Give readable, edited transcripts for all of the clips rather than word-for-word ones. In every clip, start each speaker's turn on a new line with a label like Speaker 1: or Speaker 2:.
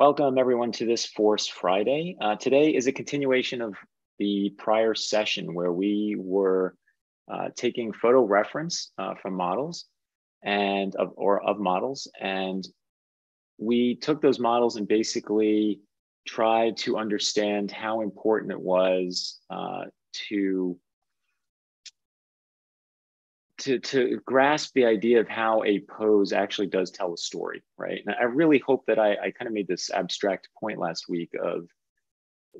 Speaker 1: Welcome everyone to this Force Friday. Today is a continuation of the prior session where we were taking photo reference from models and of models, and we took those models and basically tried to understand how important it was to grasp the idea of how a pose actually does tell a story, right? And I really hope that I kind of made this abstract point last week of,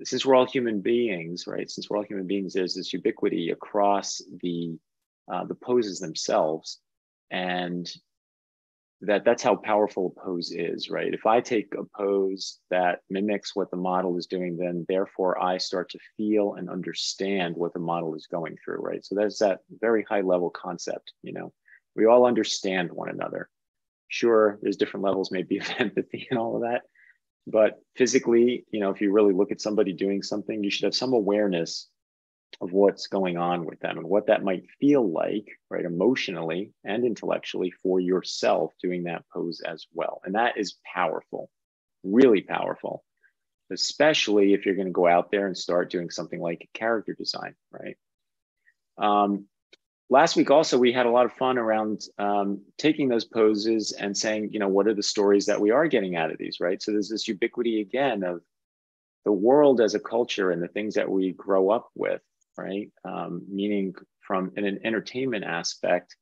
Speaker 1: since we're all human beings, right? Since we're all human beings, there's this ubiquity across the poses themselves, and that's how powerful a pose is, right? If I take a pose that mimics what the model is doing, then therefore I start to feel and understand what the model is going through, right? So there's that very high level concept, we all understand one another. Sure, there's different levels maybe of empathy and all of that, but physically, if you really look at somebody doing something, you should have some awareness of what's going on with them and what that might feel like, right, emotionally and intellectually for yourself doing that pose as well. And that is powerful, really powerful, especially if you're going to go out there and start doing something like character design, right? Last week also, we had a lot of fun around taking those poses and saying, what are the stories that we are getting out of these, right? So there's this ubiquity again of the world as a culture and the things that we grow up with, right? Meaning from an entertainment aspect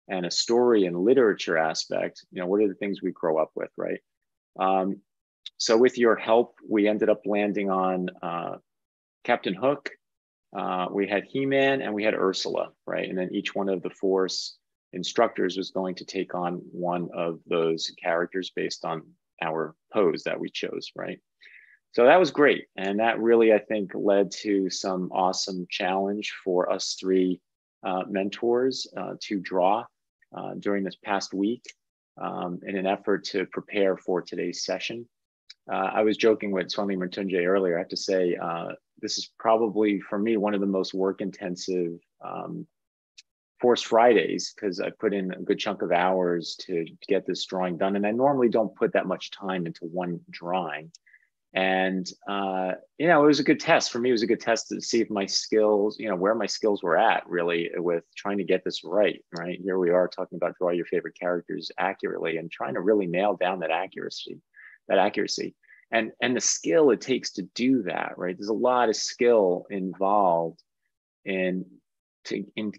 Speaker 1: and a story and literature aspect, what are the things we grow up with, right? So with your help, we ended up landing on Captain Hook, we had He-Man, and we had Ursula, right? And then each one of the Force instructors was going to take on one of those characters based on our pose that we chose, right? So that was great. And that really, I think, led to some awesome challenge for us three mentors to draw during this past week in an effort to prepare for today's session. I was joking with Swami Mrityunjay earlier. I have to say, this is probably, for me, one of the most work-intensive Force Fridays, because I put in a good chunk of hours to get this drawing done. And I normally don't put that much time into one drawing. And, it was a good test. For me, it was a good test to see if my skills, where my skills were at really with trying to get this right? Here we are talking about draw your favorite characters accurately and trying to really nail down that accuracy and the skill it takes to do that, right? There's a lot of skill involved in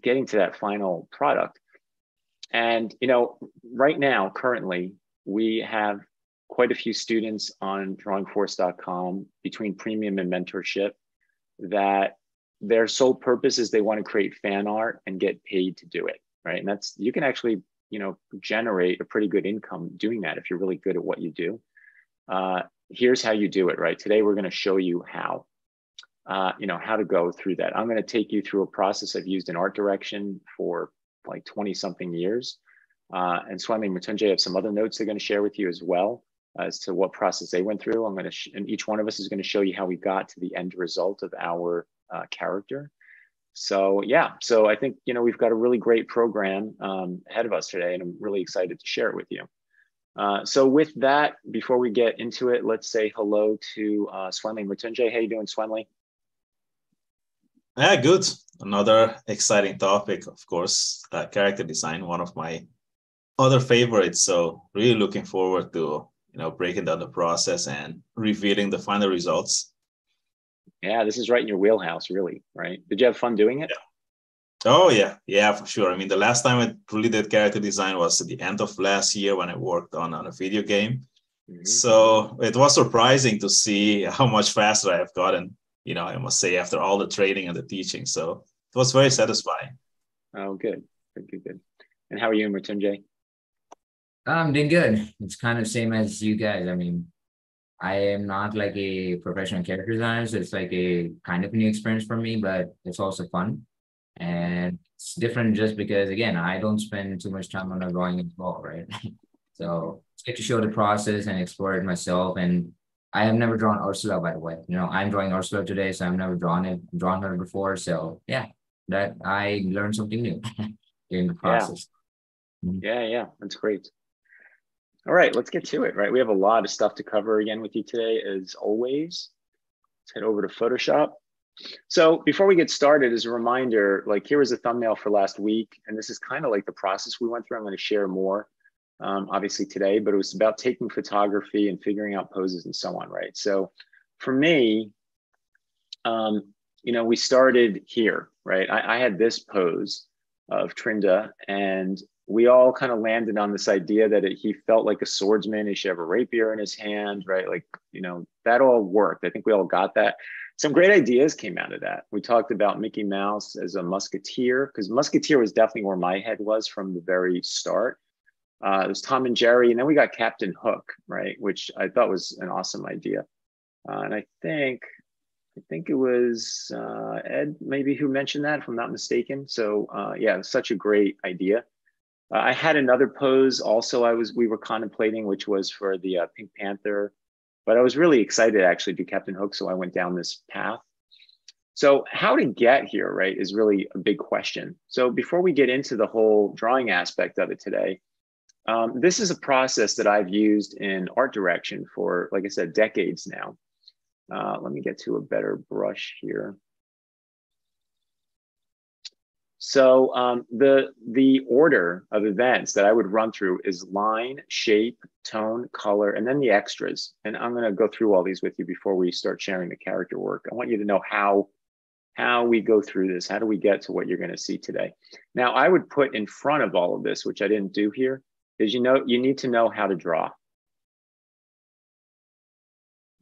Speaker 1: getting to that final product. And, right now, currently, we have quite a few students on drawingforce.com between premium and mentorship that their sole purpose is they want to create fan art and get paid to do it, right? And you can actually, generate a pretty good income doing that if you're really good at what you do. Here's how you do it, right? Today, we're going to show you how, how to go through that. I'm going to take you through a process I've used in art direction for like 20 something years. And Swami and Mrityunjay have some other notes they're going to share with you as well as to what process they went through. I'm going to, and each one of us is going to show you how we got to the end result of our character. So yeah, so I think, we've got a really great program ahead of us today, and I'm really excited to share it with you. So with that, before we get into it, let's say hello to Swami and Mrityunjay. How you doing, Swami?
Speaker 2: Yeah, good. Another exciting topic, of course, character design, one of my other favorites. So really looking forward to, breaking down the process and revealing the final results.
Speaker 1: Yeah, this is right in your wheelhouse, really, right? Did you have fun doing it?
Speaker 2: Yeah. Oh, yeah, for sure. I mean, the last time I really did character design was at the end of last year when I worked on a video game. Mm-hmm. So it was surprising to see how much faster I have gotten, I must say, after all the training and the teaching. So it was very satisfying.
Speaker 1: Oh, good. And how are you, Mrityunjay?
Speaker 3: I'm doing good. It's kind of same as you guys. I mean, I am not like a professional character designer, so it's like a kind of new experience for me, but it's also fun. And it's different just because, again, I don't spend too much time on a drawing as well, right? So it's good to show the process and explore it myself. And I have never drawn Ursula, by the way. I'm drawing Ursula today, so I've never drawn her before. So yeah, that I learned something new during the process.
Speaker 1: Yeah, that's great. All right, let's get to it, right? We have a lot of stuff to cover again with you today, as always. Let's head over to Photoshop. So before we get started, as a reminder, like here was a thumbnail for last week, and this is kind of like the process we went through. I'm going to share more, obviously today, but it was about taking photography and figuring out poses and so on, right? So for me, we started here, right? I had this pose of Trinda, and we all kind of landed on this idea that he felt like a swordsman. He should have a rapier in his hand, right? Like, that all worked. I think we all got that. Some great ideas came out of that. We talked about Mickey Mouse as a musketeer, because musketeer was definitely where my head was from the very start. There's Tom and Jerry, and then we got Captain Hook, right? Which I thought was an awesome idea. And I think it was Ed maybe who mentioned that, if I'm not mistaken. So yeah, it was such a great idea. I had another pose also we were contemplating, which was for the Pink Panther, but I was really excited to actually do Captain Hook, so I went down this path. So how to get here, right, is really a big question. So before we get into the whole drawing aspect of it today, this is a process that I've used in art direction for, like I said, decades now. Let me get to a better brush here. So the order of events that I would run through is line, shape, tone, color, and then the extras. And I'm going to go through all these with you before we start sharing the character work. I want you to know how we go through this. How do we get to what you're going to see today? Now, I would put in front of all of this, which I didn't do here, is you need to know how to draw.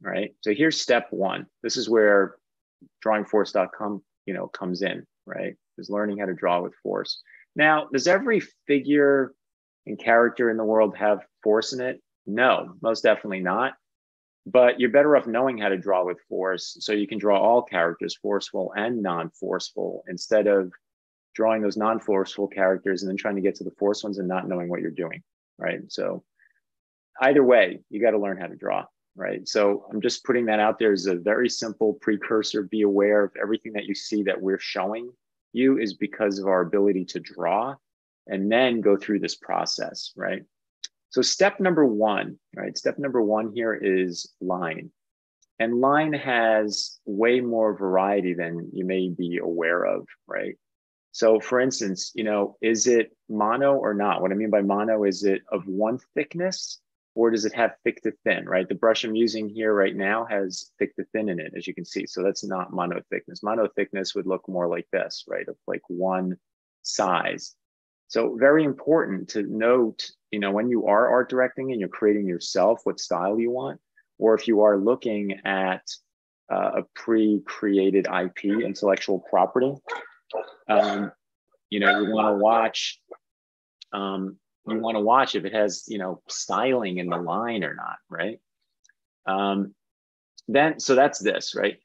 Speaker 1: Right? So here's step one. This is where drawingforce.com, comes in, right? Is learning how to draw with force. Now, does every figure and character in the world have force in it? No, most definitely not. But you're better off knowing how to draw with force, so you can draw all characters, forceful and non-forceful, instead of drawing those non-forceful characters and then trying to get to the force ones and not knowing what you're doing, right? So either way, you got to learn how to draw. Right. So I'm just putting that out there as a very simple precursor. Be aware of everything that you see that we're showing you is because of our ability to draw and then go through this process. Right. So step number one, right? Step number one here is line. And line has way more variety than you may be aware of. Right. So for instance, is it mono or not? What I mean by mono, is it of one thickness? Or does it have thick to thin, right? The brush I'm using here right now has thick to thin in it, as you can see. So that's not mono thickness. Mono thickness would look more like this, right? Of like one size. So very important to note, when you are art directing and you're creating yourself, what style you want, or if you are looking at a pre-created IP, intellectual property, you want to watch, if it has, styling in the line or not, right? So that's this, right?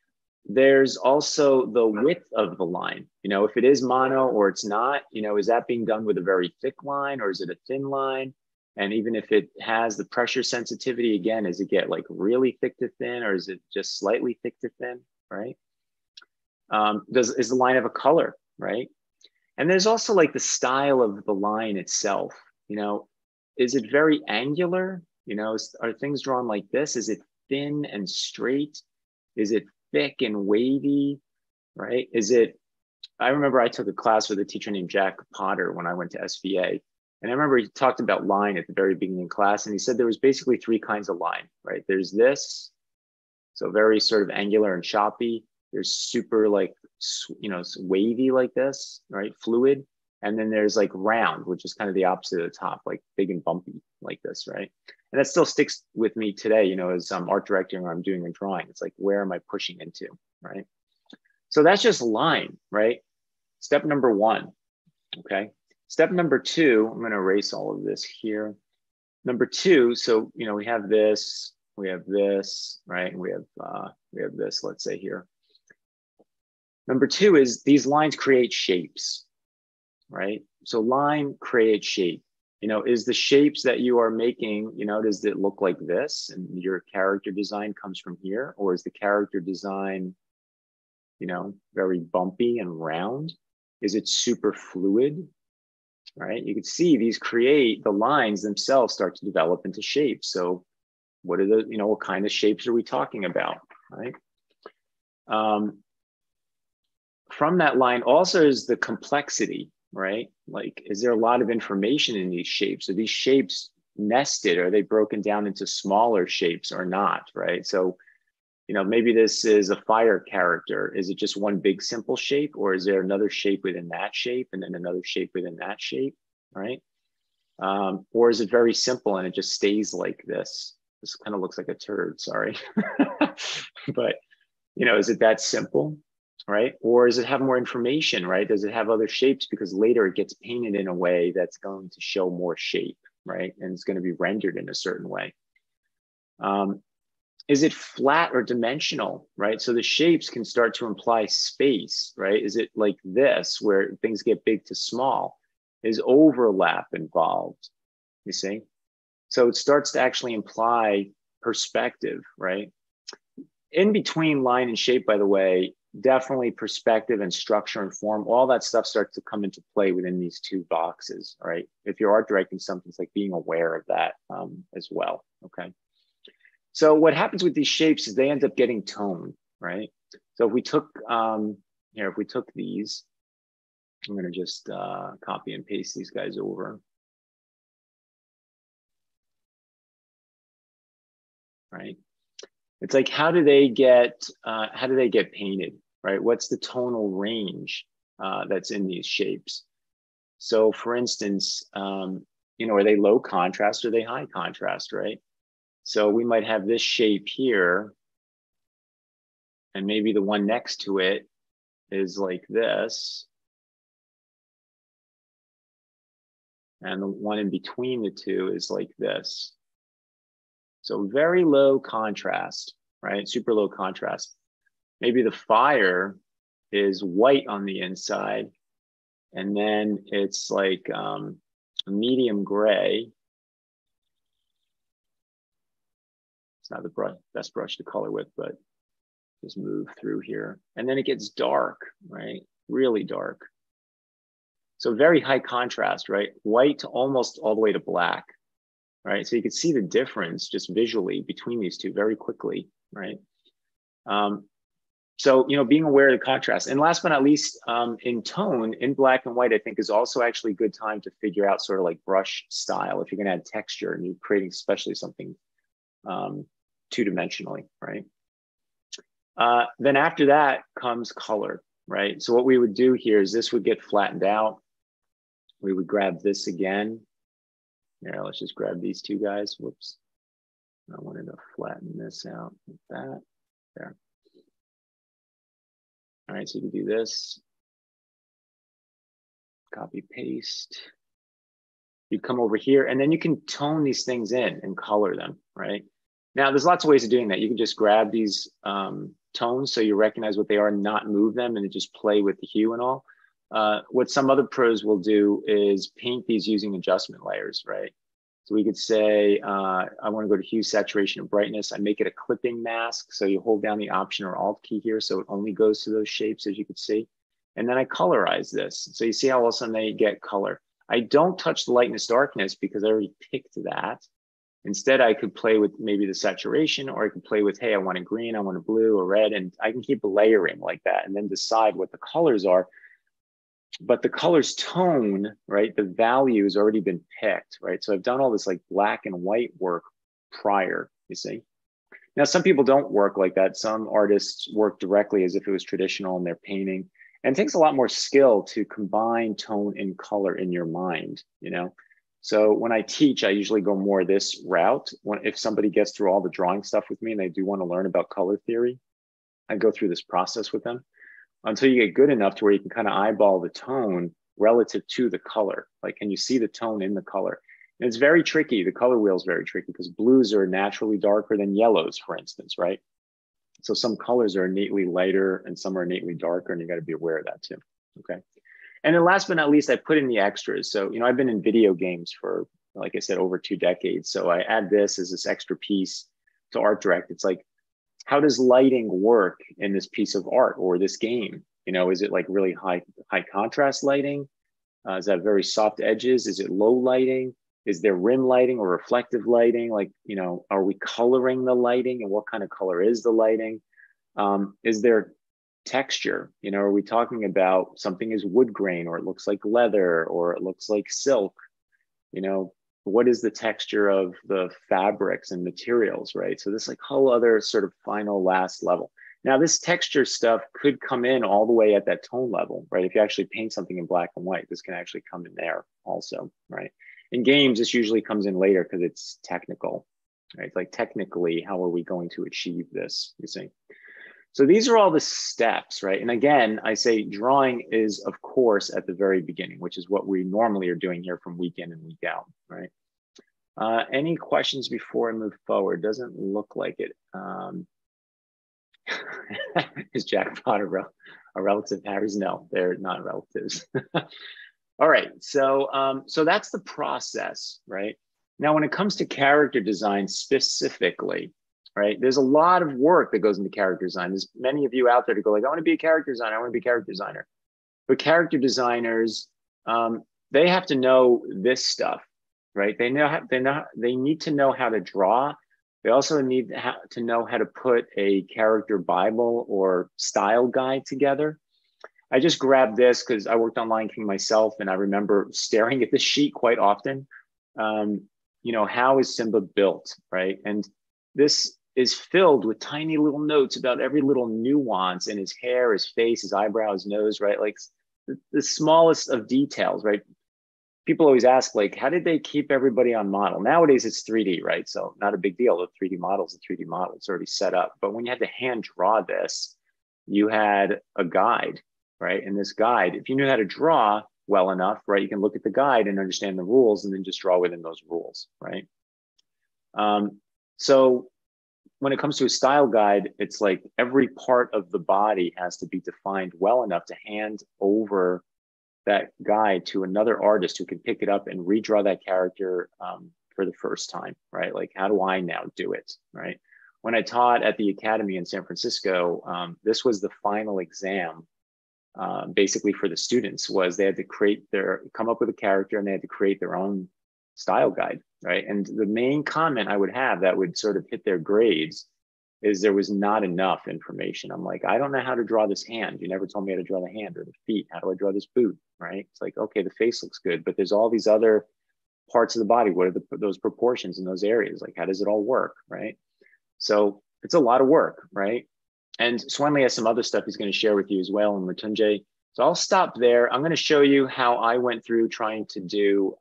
Speaker 1: There's also the width of the line. If it is mono or it's not, is that being done with a very thick line or is it a thin line? And even if it has the pressure sensitivity, again, does it get like really thick to thin, or is it just slightly thick to thin, right? Is the line have a color, right? And there's also like the style of the line itself. Is it very angular? Are things drawn like this? Is it thin and straight? Is it thick and wavy, right? I remember I took a class with a teacher named Jack Potter when I went to SVA. And I remember he talked about line at the very beginning of class. And he said there was basically three kinds of line, right? There's this, so very sort of angular and choppy. There's super like, wavy like this, right? Fluid. And then there's like round, which is kind of the opposite of the top, like big and bumpy like this, right? And that still sticks with me today, as I'm art directing or I'm doing a drawing. It's like, where am I pushing into, right? So that's just line, right? Step number one, okay? Step number two, I'm gonna erase all of this here. Number two, so, we have this, right? And we have this, let's say here. Number two is these lines create shapes, right? So line creates shape. Is the shapes that you are making, does it look like this and your character design comes from here? Or is the character design, very bumpy and round? Is it super fluid? right? You can see these create, the lines themselves start to develop into shapes. So what are the, what kind of shapes are we talking about, right? From that line also is the complexity, right? Like, is there a lot of information in these shapes? Are these shapes nested? Are they broken down into smaller shapes or not, right? So, maybe this is a fire character. Is it just one big simple shape, or is there another shape within that shape and then another shape within that shape, right? Or is it very simple and it just stays like this? This kind of looks like a turd, sorry. But, is it that simple, right? Or does it have more information, right? Does it have other shapes because later it gets painted in a way that's going to show more shape, right? And it's going to be rendered in a certain way. Is it flat or dimensional, right? So the shapes can start to imply space, right? Is it like this, where things get big to small? Is overlap involved, you see? So it starts to actually imply perspective, right? In between line and shape, by the way, definitely perspective and structure and form, all that stuff starts to come into play within these two boxes, right? If you're art directing something, it's like being aware of that as well, okay? So what happens with these shapes is they end up getting tone, right? So if we took, if we took these, I'm gonna just copy and paste these guys over. Right? It's like, how do they get painted, right? What's the tonal range that's in these shapes? So for instance, are they low contrast or are they high contrast, right? So we might have this shape here, and maybe the one next to it is like this. And the one in between the two is like this. So very low contrast, right? Super low contrast. Maybe the fire is white on the inside, and then it's like a medium gray. It's not the best brush to color with, but just move through here. And then it gets dark, right? Really dark. So very high contrast, right? White to almost all the way to black, right? So you can see the difference just visually between these two very quickly, right? So, being aware of the contrast. And last but not least, in tone, in black and white, I think is also actually a good time to figure out sort of like brush style if you're gonna add texture and you're creating especially something two-dimensionally, right? Then after that comes color, right? So what we would do here is this would get flattened out. We would grab this again. Here, let's just grab these two guys. Whoops. I wanted to flatten this out like that. There. All right, so you can do this. Copy, paste. You come over here, and then you can tone these things in and color them, right? Now, there's lots of ways of doing that. You can just grab these tones so you recognize what they are and not move them and just play with the hue and all. What some other pros will do is paint these using adjustment layers, right? So we could say, I want to go to hue, saturation, and brightness. I make it a clipping mask. So you hold down the Option or Alt key here, so it only goes to those shapes, as you can see. And then I colorize this. So you see how all of a sudden they get color. I don't touch the lightness, darkness because I already picked that. Instead, I could play with maybe the saturation, or I could play with, hey, I want a green, I want a blue, or red, and I can keep layering like that and then decide what the colors are. But the color's tone, right, the value has already been picked, right? So I've done all this like black and white work prior, you see? Now, some people don't work like that. Some artists work directly as if it was traditional in their painting. And it takes a lot more skill to combine tone and color in your mind, So when I teach, I usually go more this route. If somebody gets through all the drawing stuff with me and they do want to learn about color theory, I go through this process with them until you get good enough to where you can kind of eyeball the tone relative to the color. Like, can you see the tone in the color? And it's very tricky. The color wheel is very tricky because blues are naturally darker than yellows, for instance, right? So some colors are innately lighter and some are innately darker, and you got to be aware of that too, okay? And then last but not least, I put in the extras. So, I've been in video games for, like I said, over 2 decades. So I add this as this extra piece to art direct. It's like, how does lighting work in this piece of art or this game? Is it like really high contrast lighting? Does that have very soft edges? Is it low lighting? Is there rim lighting or reflective lighting? Like, you know, are we coloring the lighting, and what kind of color is the lighting? Is there texture? You know, are we talking about something is wood grain, or it looks like leather, or it looks like silk? You know, what is the texture of the fabrics and materials, right? So this like whole other sort of final last level. Now, this texture stuff could come in all the way at that tone level, right? If you actually paint something in black and white, this can actually come in there also, right? In games, this usually comes in later because it's technical, right? It's like technically, how are we going to achieve this, you see? So these are all the steps, right? And again, I say drawing is, of course, at the very beginning, which is what we normally are doing here from week in and week out, right? Any questions before I move forward? Doesn't look like it. Is Jackpot a relative Harry's? No, they're not relatives. All right, so so that's the process, right? Now, when it comes to character design specifically, right, there's a lot of work that goes into character design. There's many of you out there to go like, I want to be a character designer. I want to be a character designer. But character designers, they have to know this stuff, right? They need to know how to draw. They also need to know how to put a character Bible or style guide together. I just grabbed this because I worked on Lion King myself, and I remember staring at this sheet quite often. You know, how is Simba built, right? And this is filled with tiny little notes about every little nuance in his hair, his face, his eyebrow, his nose, right? Like the smallest of details, right? People always ask, like, how did they keep everybody on model? Nowadays, it's 3D, right? So not a big deal. The 3D model is a 3D model. It's already set up. But when you had to hand draw this, you had a guide, right? And this guide, if you knew how to draw well enough, right, you can look at the guide and understand the rules and then just draw within those rules, right? So when it comes to a style guide, it's like every part of the body has to be defined well enough to hand over that guide to another artist who can pick it up and redraw that character for the first time, right? Like, how do I now do it, right? When I taught at the academy in San Francisco, this was the final exam, basically for the students, was they had to come up with a character and they had to create their own style guide, right? And the main comment I would have that would sort of hit their grades is there was not enough information. I'm like, I don't know how to draw this hand. You never told me how to draw the hand or the feet. How do I draw this boot, right? It's like, okay, the face looks good, but there's all these other parts of the body. What are those proportions in those areas? Like, how does it all work, right? So it's a lot of work, right? And Swanley has some other stuff he's going to share with you as well, and Matunje. So I'll stop there. I'm going to show you how I went through trying to do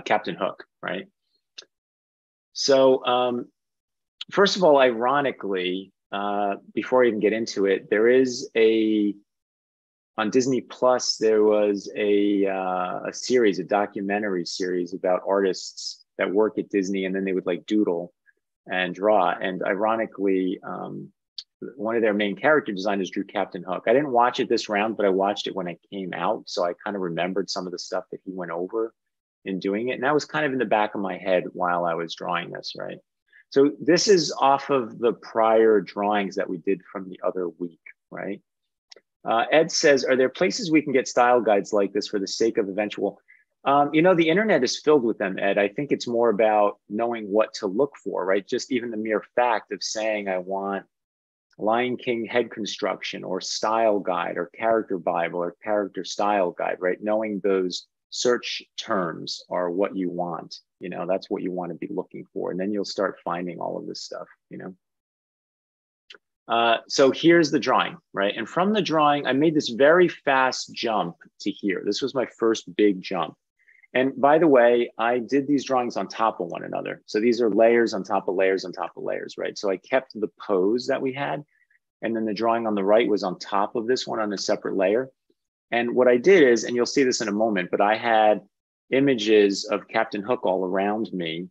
Speaker 1: Captain Hook, right? So first of all, ironically, before I even get into it, there is on Disney Plus, there was a series, a documentary series about artists that work at Disney, and then they would like doodle and draw. And ironically, one of their main character designers drew Captain Hook. I didn't watch it this round, but I watched it when it came out. So I kind of remembered some of the stuff that he went over in doing it. And that was kind of in the back of my head while I was drawing this, right? So this is off of the prior drawings that we did from the other week, right? Ed says, are there places we can get style guides like this for the sake of eventual? You know, the internet is filled with them, Ed. I think it's more about knowing what to look for, right? Just even the mere fact of saying, I want Lion King head construction or style guide or character Bible or character style guide, right? Knowing those search terms are what you want. You know, that's what you want to be looking for. And then you'll start finding all of this stuff, you know. So here's the drawing, right? And from the drawing, I made this very fast jump to here. This was my first big jump. And by the way, I did these drawings on top of one another. So these are layers on top of layers on top of layers, right? So I kept the pose that we had. And then the drawing on the right was on top of this one on a separate layer. And what I did is, and you'll see this in a moment, but I had images of Captain Hook all around me.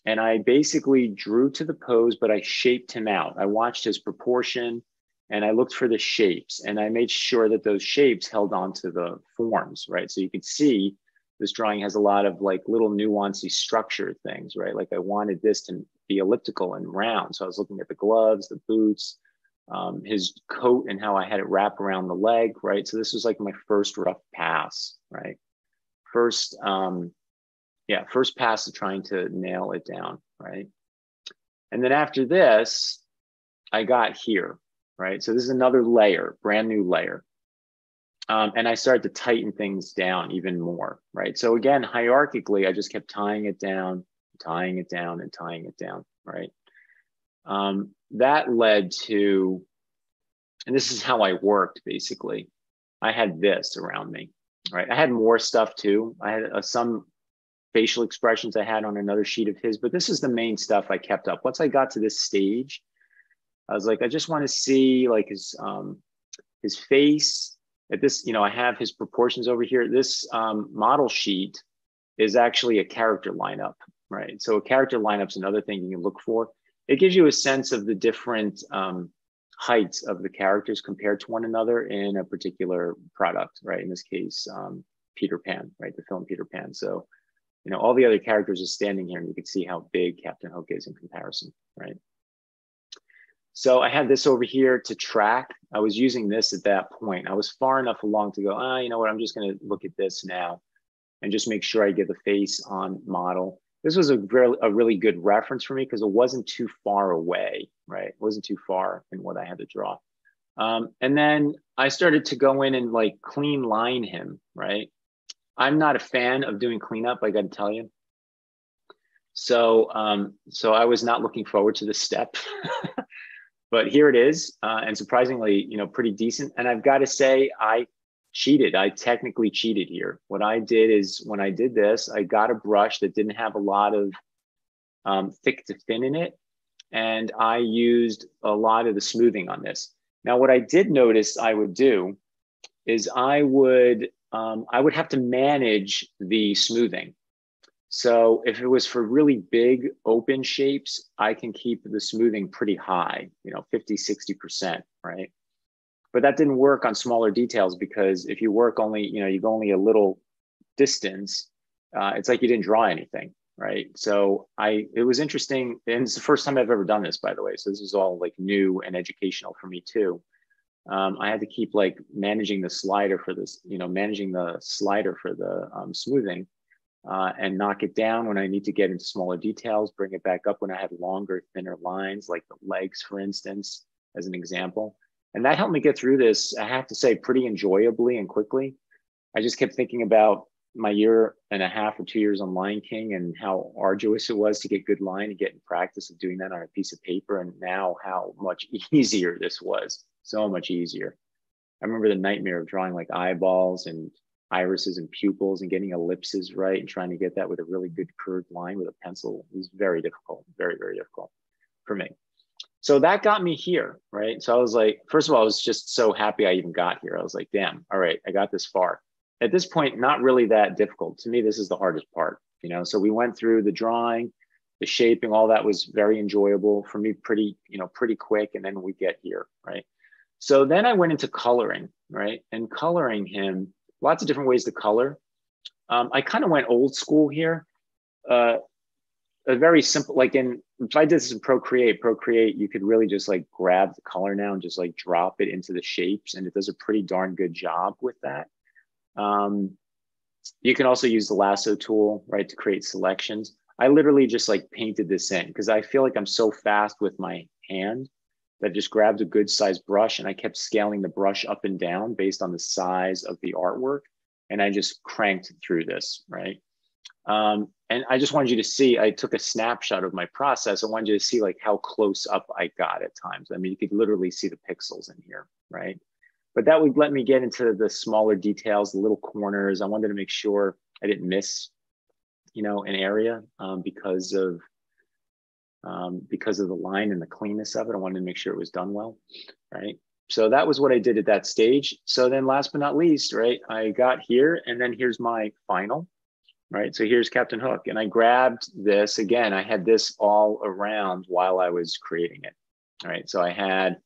Speaker 1: And I basically drew to the pose, but I shaped him out. I watched his proportion and I looked for the shapes, and I made sure that those shapes held on to the forms, right? So you could see this drawing has a lot of like little nuancy structure things, right? Like I wanted this to be elliptical and round. So I was looking at the gloves, the boots, his coat and how I had it wrap around the leg, right? So this was like my first rough pass, right? First pass of trying to nail it down, right? And then after this, I got here, right? So this is another layer, brand new layer. And I started to tighten things down even more, right? So again, hierarchically, I just kept tying it down, and tying it down, right? That led to, and this is how I worked basically. I had this around me, right? I had more stuff too. I had some facial expressions I had on another sheet of his, but this is the main stuff I kept up. Once I got to this stage, I was like, I just want to see like his face. At this, I have his proportions over here. This model sheet is actually a character lineup, right? So a character lineup is another thing you can look for. It gives you a sense of the different heights of the characters compared to one another in a particular product, right? In this case, Peter Pan, right? The film Peter Pan. So, all the other characters are standing here and you can see how big Captain Hook is in comparison, right? So I had this over here to track. I was using this at that point. I was far enough along to go, you know what, I'm just going to look at this now and just make sure I get the face on model. This was a really good reference for me because it wasn't too far away, right? It wasn't too far in what I had to draw. And then I started to go in and like clean line him, right? I'm not a fan of doing cleanup, I got to tell you. So I was not looking forward to this step. But here it is, and surprisingly, pretty decent. And I've got to say, I cheated. I technically cheated here. What I did is when I did this, I got a brush that didn't have a lot of thick to thin in it. And I used a lot of the smoothing on this. Now, what I did notice I would do is I would have to manage the smoothing. So if it was for really big open shapes, I can keep the smoothing pretty high, 50, 60%, right? But that didn't work on smaller details because if you work only, you go only a little distance, it's like you didn't draw anything, right? So it was interesting. And it's the first time I've ever done this, by the way. So this is all like new and educational for me too. I had to keep like managing the slider for this, smoothing. And knock it down when I need to get into smaller details, bring it back up when I had longer, thinner lines, like the legs, for instance, as an example. And that helped me get through this, I have to say, pretty enjoyably and quickly. I just kept thinking about my 1.5 or 2 years on Lion King and how arduous it was to get good line and get in practice of doing that on a piece of paper. And now how much easier this was, so much easier. I remember the nightmare of drawing like eyeballs and irises and pupils and getting ellipses right and trying to get that with a really good curved line with a pencil. It was very difficult, very, very difficult for me. So that got me here, right? So I was like, first of all, I was just so happy I even got here. I was like, damn, all right, I got this far. At this point, not really that difficult. To me, this is the hardest part, So we went through the drawing, the shaping, all that was very enjoyable for me, pretty quick. And then we get here, right? So then I went into coloring, right? And coloring him, lots of different ways to color. I kind of went old school here. A very simple, like if I did this in Procreate, you could really just like grab the color now and just like drop it into the shapes. And it does a pretty darn good job with that. You can also use the lasso tool, right, to create selections. I literally just like painted this in because I feel like I'm so fast with my hand that I just grabbed a good sized brush and I kept scaling the brush up and down based on the size of the artwork. And I just cranked through this, right? And I just wanted you to see, I took a snapshot of my process. I wanted you to see like how close up I got at times. I mean, you could literally see the pixels in here, right? But that would let me get into the smaller details, the little corners. I wanted to make sure I didn't miss, an area because of the line and the cleanness of it. I wanted to make sure it was done well, right? So that was what I did at that stage. So then last but not least, right, I got here and then here's my final, right? So here's Captain Hook and I grabbed this, again, I had this all around while I was creating it, right? So I had,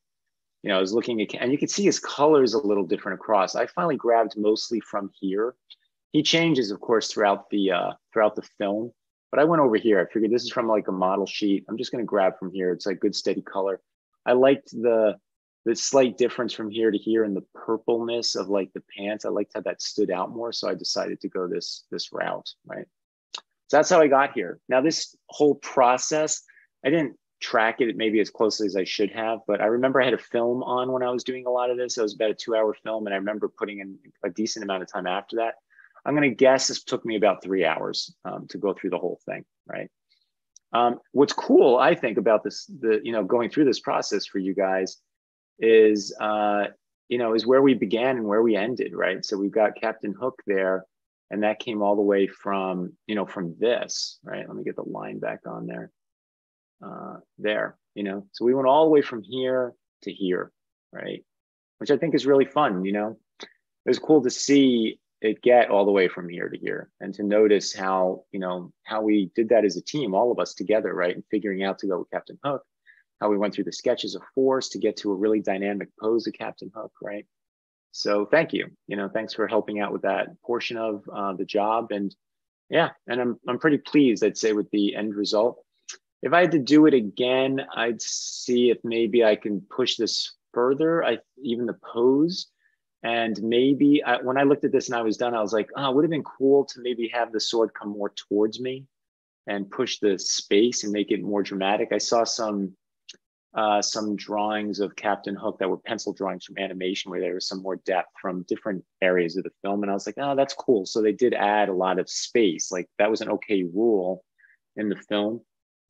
Speaker 1: I was looking at, and you can see his colors a little different across. I finally grabbed mostly from here. He changes, of course, throughout the film. But I went over here. I figured this is from like a model sheet. I'm just going to grab from here. It's like good steady color. I liked the the slight difference from here to here and the purpleness of like the pants, I liked how that stood out more. So I decided to go this route, right? So that's how I got here. Now, this whole process, I didn't track it maybe as closely as I should have, but I remember I had a film on when I was doing a lot of this. It was about a 2-hour film, and I remember putting in a decent amount of time after that. I'm going to guess this took me about 3 hours to go through the whole thing, right? What's cool, I think, about this, going through this process for you guys is, is where we began and where we ended, right? So we've got Captain Hook there, and that came all the way from, from this, right? Let me get the line back on there. There, so we went all the way from here to here, right? Which I think is really fun, It was cool to see it get all the way from here to here, and to notice how, how we did that as a team, all of us together, right? And figuring out to go with Captain Hook, how we went through the sketches of Force to get to a really dynamic pose of Captain Hook, right? So thank you. Thanks for helping out with that portion of the job. And yeah, and I'm pretty pleased, I'd say, with the end result. If I had to do it again, I'd see if maybe I can push this further, even the pose. And maybe when I looked at this and I was done, I was like, it would have been cool to maybe have the sword come more towards me and push the space and make it more dramatic. I saw some drawings of Captain Hook that were pencil drawings from animation, where there was some more depth from different areas of the film. And I was like, that's cool. So they did add a lot of space. Like, that was an okay rule in the film.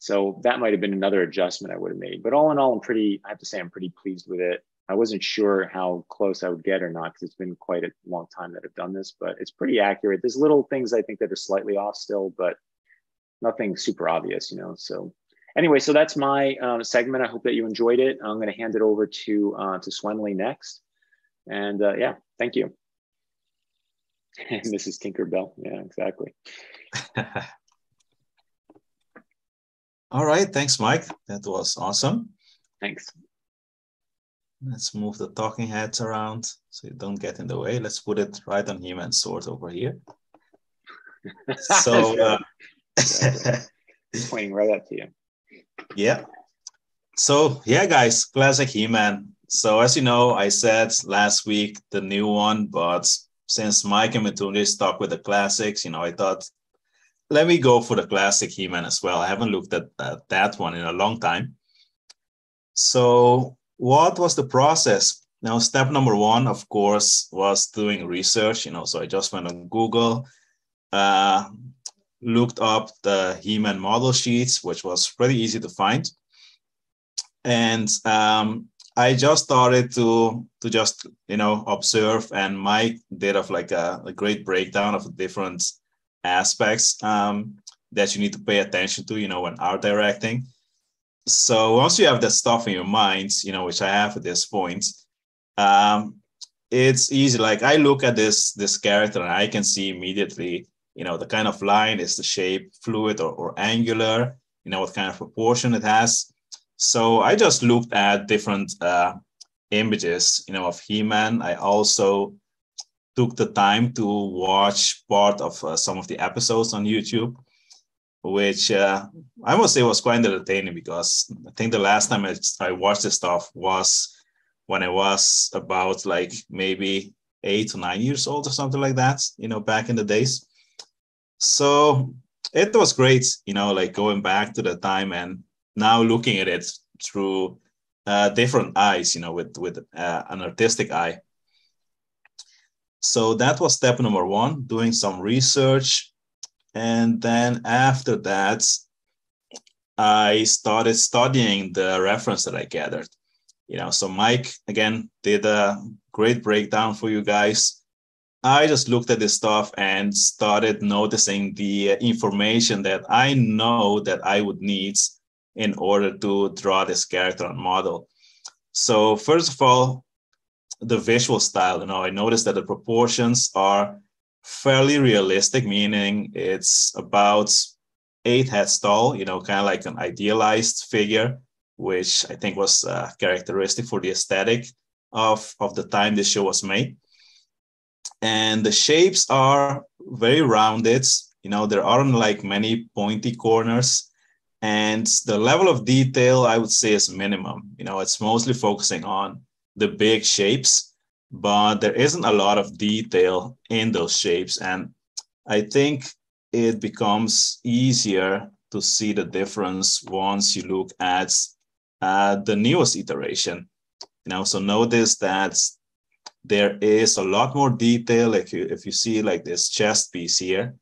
Speaker 1: So that might have been another adjustment I would have made. But all in all, I have to say I'm pretty pleased with it. I wasn't sure how close I would get or not, because it's been quite a long time that I've done this, but it's pretty accurate. There's little things I think that are slightly off still, but nothing super obvious, So anyway, so that's my segment. I hope that you enjoyed it. I'm going to hand it over to Swenley next. And yeah, thank you. Mrs. Tinkerbell. Yeah, exactly.
Speaker 2: All right. Thanks, Mike. That was awesome.
Speaker 1: Thanks.
Speaker 2: Let's move the talking heads around so you don't get in the way. Let's put it right on He-Man's sword over here. So
Speaker 1: pointing right up to you.
Speaker 2: Yeah. So yeah, guys, classic He-Man. So as you know, I said last week the new one, but since Mike and Mituni stuck with the classics, I thought, let me go for the classic He-Man as well. I haven't looked at that one in a long time. So what was the process? Now, step number one, of course, was doing research. So I just went on Google, looked up the He-Man model sheets, which was pretty easy to find. And I just started to just, observe, and Mike did a great breakdown of different aspects that you need to pay attention to, when art directing. So once you have that stuff in your mind, which I have at this point, it's easy. Like, I look at this character and I can see immediately, the kind of line, is the shape fluid or angular, what kind of proportion it has. So I just looked at different images, of He-Man. I also took the time to watch part of some of the episodes on YouTube, which I must say was quite entertaining, because I think the last time I watched this stuff was when I was about maybe 8 or 9 years old or something like that, back in the days. So it was great, going back to the time and now looking at it through different eyes, with an artistic eye. So that was step number one, doing some research. And then after that, I started studying the reference that I gathered. So Mike, again, did a great breakdown for you guys. I just looked at this stuff and started noticing the information that I know that I would need in order to draw this character and model. So first of all, the visual style, I noticed that the proportions are fairly realistic, meaning it's about 8 heads tall, kind of like an idealized figure, which I think was characteristic for the aesthetic of the time this show was made. And the shapes are very rounded, there aren't many pointy corners, and the level of detail, I would say, is minimum. It's mostly focusing on the big shapes, but there isn't a lot of detail in those shapes. And I think it becomes easier to see the difference once you look at the newest iteration. So notice that there is a lot more detail. If you see like this chest piece here,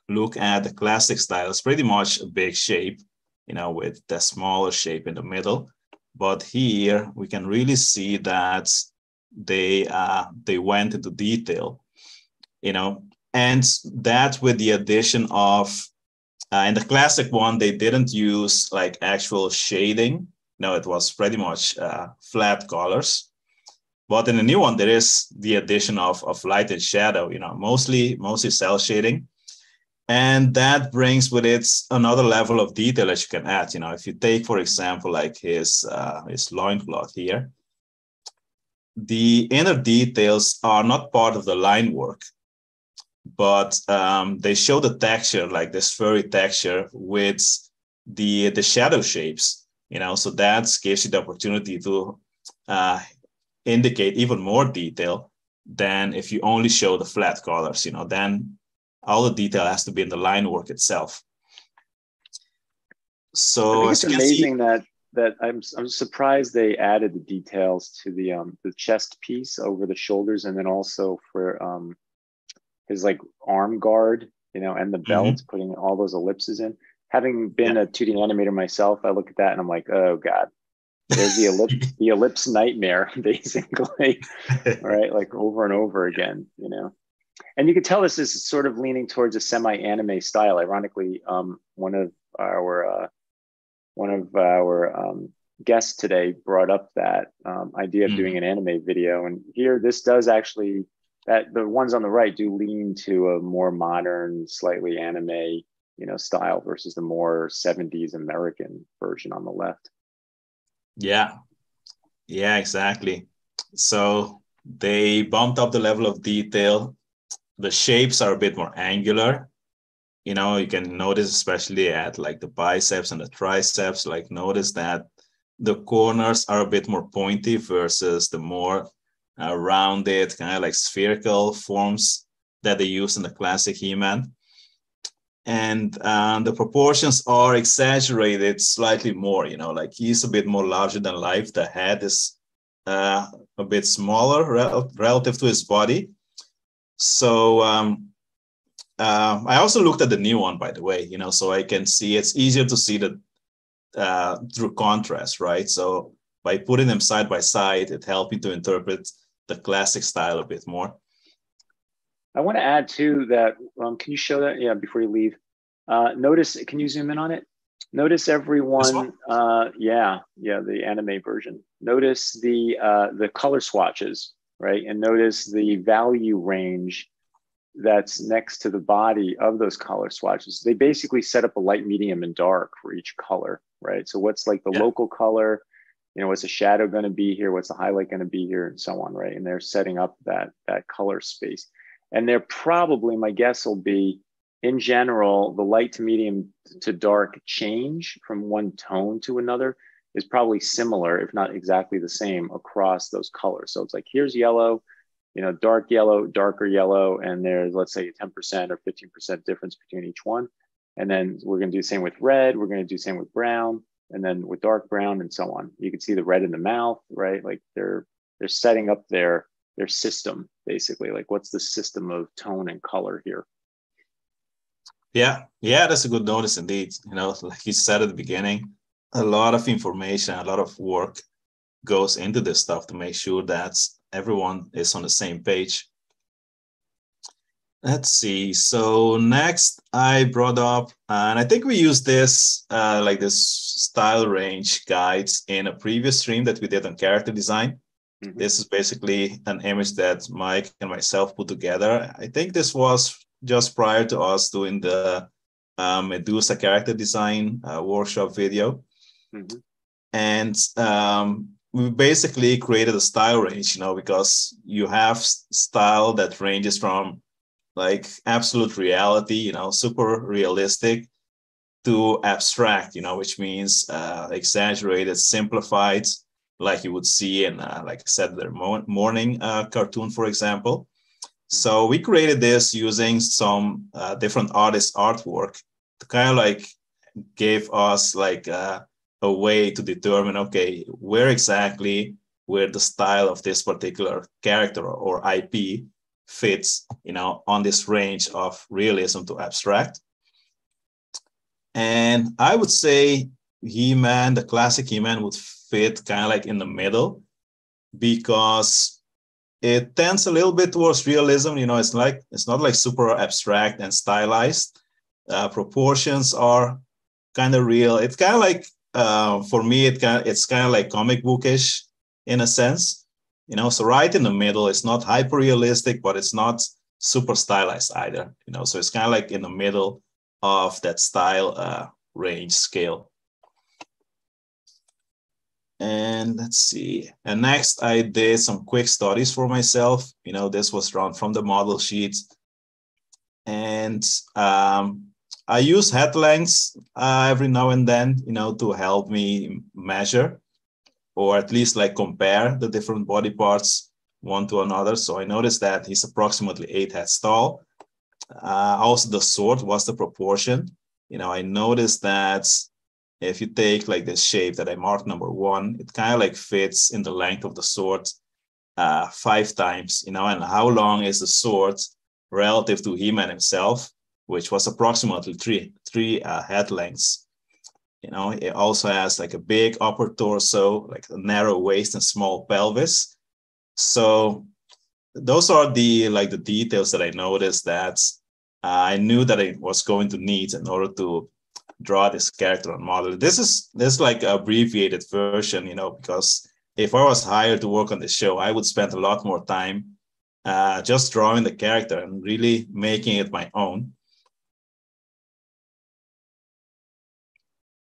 Speaker 2: look at the classic style. It's pretty much a big shape, with the smaller shape in the middle. But here we can really see that they went into detail, and that with the addition of, in the classic one, they didn't use like actual shading. No, it was pretty much flat colors. But in the new one, there is the addition of light and shadow, mostly cell shading. And that brings with it another level of detail that you can add. If you take, for example, like his loincloth here, the inner details are not part of the line work, but they show the texture, like this furry texture with the shadow shapes, so that gives you the opportunity to indicate even more detail than if you only show the flat colors. Then all the detail has to be in the line work itself. So
Speaker 1: I think it's amazing that I'm surprised they added the details to the chest piece over the shoulders, and then also for his like arm guard, and the belt, putting all those ellipses in. Having been a 2D animator myself, I look at that and I'm like, oh God, there's the ellipse nightmare, basically, right? Like over and over again, And you can tell this is sort of leaning towards a semi-anime style. Ironically, one of our guests today brought up that idea of doing an anime video, and here this does actually, that the ones on the right do lean to a more modern, slightly anime, style versus the more 70s American version on the left.
Speaker 2: Yeah, exactly. So they bumped up the level of detail. The shapes are a bit more angular. You can notice, especially at like the biceps and the triceps, like notice that the corners are a bit more pointy versus the more rounded, kind of like spherical forms that they use in the classic He-Man. And the proportions are exaggerated slightly more, like he's a bit more larger than life. The head is a bit smaller relative to his body. So I also looked at the new one, by the way, so I can see it's easier to see through contrast, right? So by putting them side by side, it helped me to interpret the classic style a bit more.
Speaker 1: I want to add too that, can you show that? Yeah, before you leave. Notice, can you zoom in on it? Notice everyone, the anime version. Notice the color swatches, right? And notice the value range that's next to the body of those color swatches. They basically set up a light, medium, and dark for each color, right? So what's like the local color, what's the shadow going to be here? What's the highlight going to be here, and so on, right? And they're setting up that color space. And they're probably, my guess will be, in general, the light to medium to dark change from one tone to another is probably similar, if not exactly the same, across those colors. So it's like, here's yellow, dark yellow, darker yellow, and there's, let's say, 10% or 15% difference between each one. And then we're going to do the same with red. We're going to do the same with brown, and then with dark brown, and so on. You can see the red in the mouth, right? Like they're setting up their system, basically. Like, what's the system of tone and color here?
Speaker 2: Yeah, that's a good notice indeed. Like you said at the beginning, a lot of information, a lot of work goes into this stuff to make sure that everyone is on the same page. Let's see. So next I brought up, and I think we used this, like this style range guides in a previous stream that we did on character design. Mm-hmm. This is basically an image that Mike and myself put together. I think this was just prior to us doing the Medusa character design workshop video. Mm-hmm. And we basically created a style range, because you have style that ranges from like absolute reality, super realistic, to abstract, which means exaggerated, simplified. like you would see in, like I said, the morning cartoon, for example. So we created this using some different artists' artwork to kind of like gave us like a way to determine, okay, where the style of this particular character or IP fits, on this range of realism to abstract. And I would say He-Man, the classic He-Man, would fit kind of like in the middle, because it tends a little bit towards realism. It's not like super abstract and stylized. Proportions are kind of real. It's kind of like, for me, it's kind of like comic bookish in a sense. So right in the middle. It's not hyper realistic, but it's not super stylized either. So it's kind of like in the middle of that style range scale. And let's see. And next, I did some quick studies for myself. This was drawn from the model sheet. And I use head lengths every now and then, to help me measure, or at least like compare the different body parts one to another. So I noticed that he's approximately 8 heads tall. Also, the sword was the proportion. I noticed that if you take like this shape that I marked number 1, it kind of like fits in the length of the sword 5 times, and how long is the sword relative to He-Man himself, which was approximately three head lengths. It also has like a big upper torso, like a narrow waist and small pelvis. So those are the details that I noticed that I knew that I was going to need in order to draw this character and model. This is like an abbreviated version, because if I was hired to work on the show, I would spend a lot more time just drawing the character and really making it my own.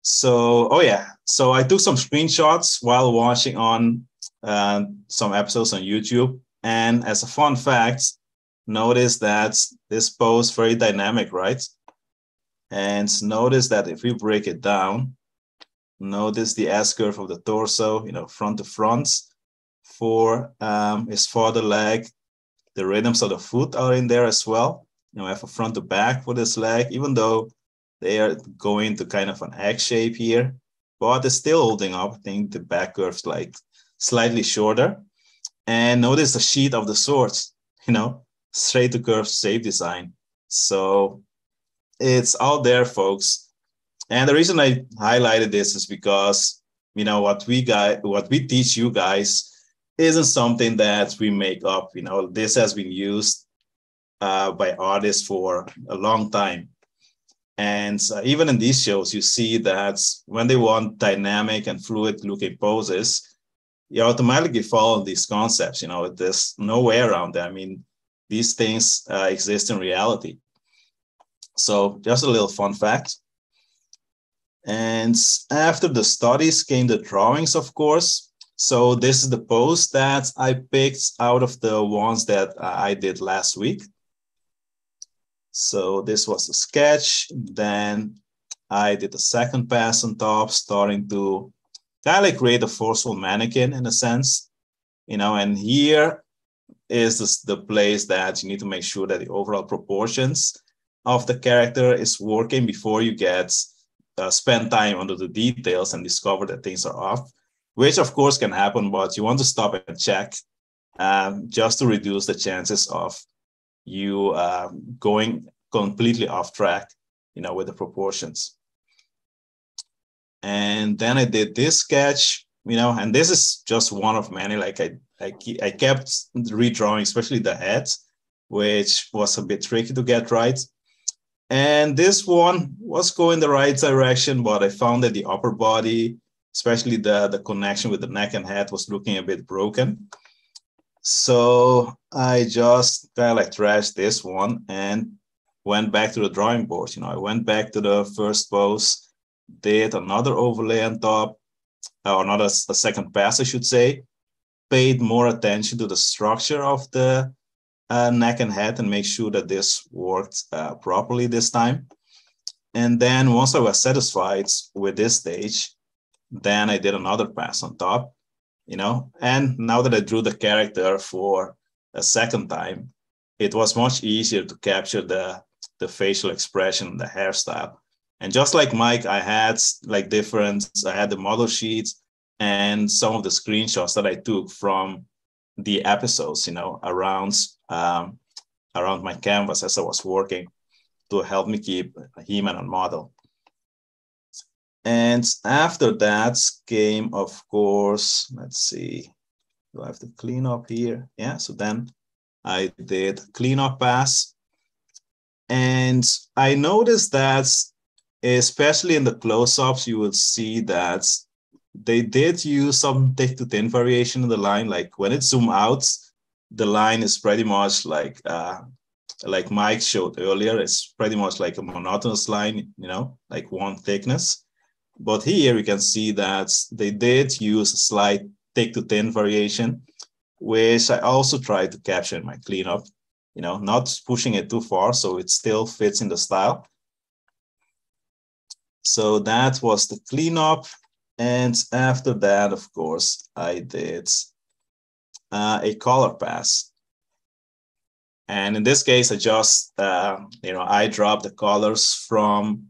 Speaker 2: So, so I took some screenshots while watching on some episodes on YouTube. And as a fun fact, notice that this pose very dynamic, right? And notice that if we break it down, notice the S-curve of the torso, front to front. 4 is for the leg. The rhythms of the foot are in there as well. I have a front to back for this leg, even though they are going to kind of an X shape here, but it's still holding up. I think the back curve's like slightly shorter. And notice the sheath of the sword, straight to curve shape design. So it's out there, folks. And the reason I highlighted this is because, what we teach you guys isn't something that we make up. This has been used by artists for a long time. And even in these shows, you see that when they want dynamic and fluid looking poses, you automatically follow these concepts. There's no way around that. I mean, these things exist in reality. So just a little fun fact. And after the studies came the drawings, of course. So this is the pose that I picked out of the ones that I did last week. So this was a sketch. Then I did a second pass on top, starting to kind of like create a forceful mannequin in a sense, and here is the place that you need to make sure that the overall proportions of the character is working before you spend time under the details and discover that things are off, which of course can happen, but you want to stop and check just to reduce the chances of you going completely off track, with the proportions. And then I did this sketch, and this is just one of many. Like I kept redrawing, especially the head, which was a bit tricky to get right. And this one was going the right direction, but I found that the upper body, especially the connection with the neck and head, was looking a bit broken. So I just kind of like trashed this one and went back to the drawing board. I went back to the first pose, did another overlay on top, or not a second pass, I should say, paid more attention to the structure of the neck and head and make sure that this worked properly this time. And then once I was satisfied with this stage, then I did another pass on top. And now that I drew the character for a second time, it was much easier to capture the facial expression, the hairstyle. And just like Mike, I had the model sheets and some of the screenshots that I took from the episodes, around my canvas as I was working to help me keep He-Man on model. And after that came, of course, let's see, do I have to clean up here? Yeah, so then I did cleanup pass. And I noticed that, especially in the close-ups, you will see that they did use some thick to thin variation in the line. Like when it zoomed out, the line is pretty much like Mike showed earlier, it's pretty much like a monotonous line, like one thickness. But here you can see that they did use a slight thick to thin variation, which I also tried to capture in my cleanup, not pushing it too far so it still fits in the style. So that was the cleanup. And after that, of course, I did a color pass. And in this case, I just, I dropped the colors from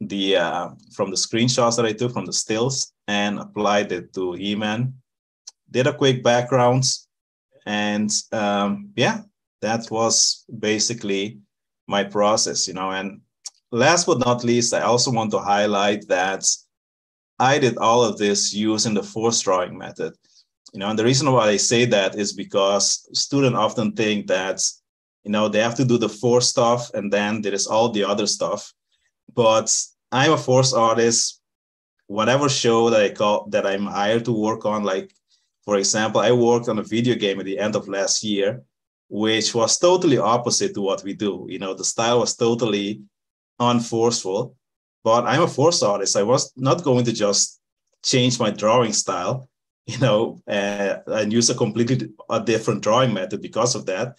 Speaker 2: the screenshots that I took from the stills and applied it to He-Man. Did a quick background, and that was basically my process, And last but not least, I also want to highlight that I did all of this using the force drawing method, And the reason why I say that is because students often think that, they have to do the force stuff and then there is all the other stuff. But I'm a force artist. Whatever show that I'm hired to work on, like, for example, I worked on a video game at the end of last year, which was totally opposite to what we do. The style was totally unforceful, but I'm a force artist. I was not going to just change my drawing style, and use a completely different drawing method because of that.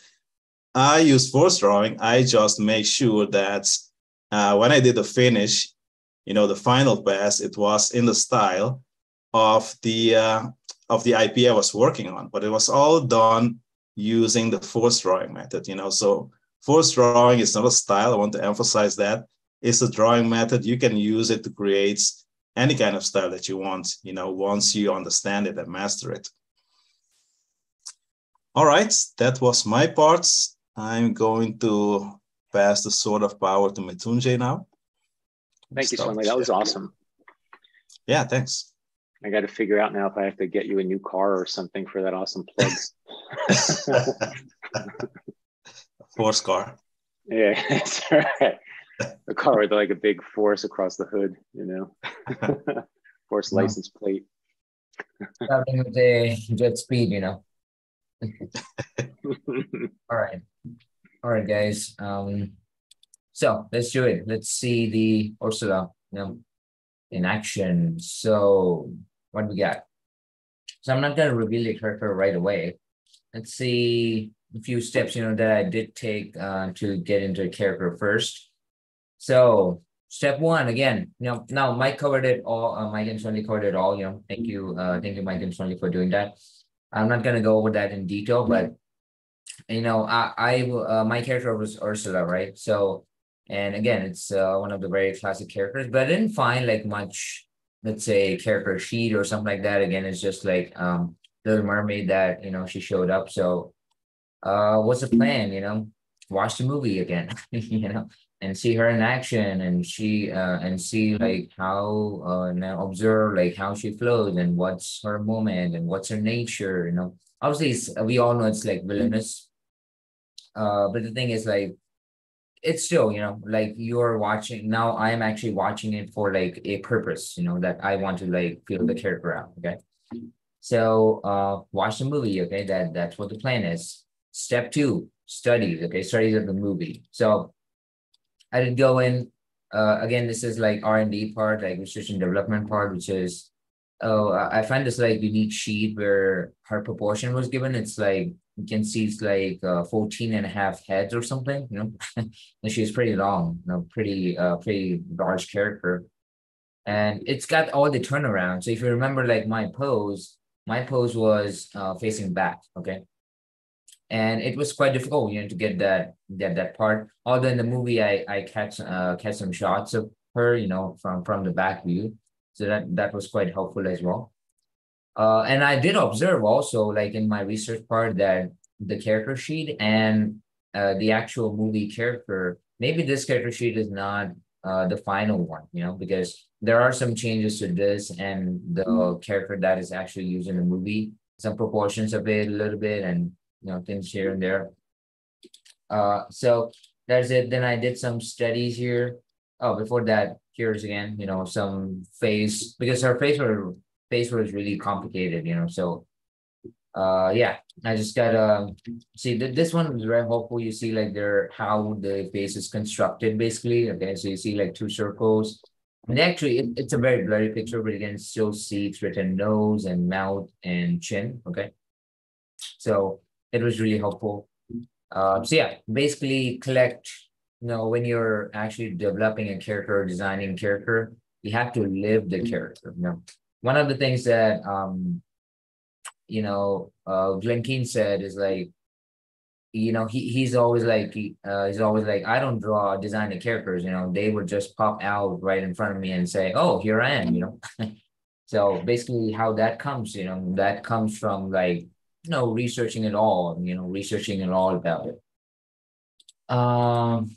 Speaker 2: I use force drawing. I just make sure that when I did the finish, the final pass, it was in the style of the IP I was working on, but it was all done using the force drawing method, So force drawing is not a style. I want to emphasize that. It's a drawing method. You can use it to create any kind of style that you want, once you understand it and master it. All right, that was my part. I'm going to pass the sword of power to Metunjay now.
Speaker 1: Thank you, Swinley. That was awesome.
Speaker 2: Yeah, thanks.
Speaker 1: I got to figure out now if I have to get you a new car or something for that awesome plug.
Speaker 2: Force car.
Speaker 1: Yeah, that's right. A car with like a big force across the hood, Force license plate.
Speaker 3: Starting with the jet speed, All right, guys. So let's do it. Let's see the Ursula, in action. So what we got? So I'm not gonna reveal the character right away. Let's see a few steps, that I did take to get into a character first. So step one, again, now Mike covered it all. Mike and Swinley covered it all. Thank you, Mike and Swinley, for doing that. I'm not gonna go over that in detail, but my character was Ursula, right? So, and again, it's one of the very classic characters, but I didn't find like much, let's say, character sheet or something like that. Again, it's just like Little Mermaid that she showed up. So, what's the plan? Watch the movie again, and see her in action, and see like how now observe like how she flows and what's her moment and what's her nature. Obviously, we all know it's like villainous. But the thing is, like, it's still, like you're watching now. I am actually watching it for like a purpose, that I want to like feel the character out. Okay. So watch the movie. Okay, that's what the plan is. Step two, studies. Okay, studies of the movie. So I did go in. Again, this is like R&D part, like research and development part, which is, I find this like unique sheet where her proportion was given. It's like, you can see it's like 14 and a half heads or something, and she's pretty long, pretty large character. And it's got all the turnaround. So if you remember like my my pose was facing back. Okay. And it was quite difficult, to get that part. Although in the movie, I catch some shots of her, from the back view, so that was quite helpful as well. And I did observe also, like in my research part, that the character sheet and the actual movie character, maybe this character sheet is not the final one, because there are some changes to this and the character that is actually used in the movie, some proportions of it a little bit, and things here and there. So that's it. Then I did some studies here. Oh, before that, here's again, some face, because her face was really complicated, so yeah, I just gotta see that this one is very helpful. You see like how the face is constructed basically. Okay, so you see like two circles, and actually it's a very blurry picture, but you can still see it's written nose and mouth and chin. Okay, so it was really helpful. So yeah, basically collect, when you're actually developing a character or designing character, you have to live the character. One of the things that Glenn Keane said is like, he's always like I don't design the characters, they would just pop out right in front of me and say, oh, here I am. So basically how that comes, that comes from like, researching it all about it.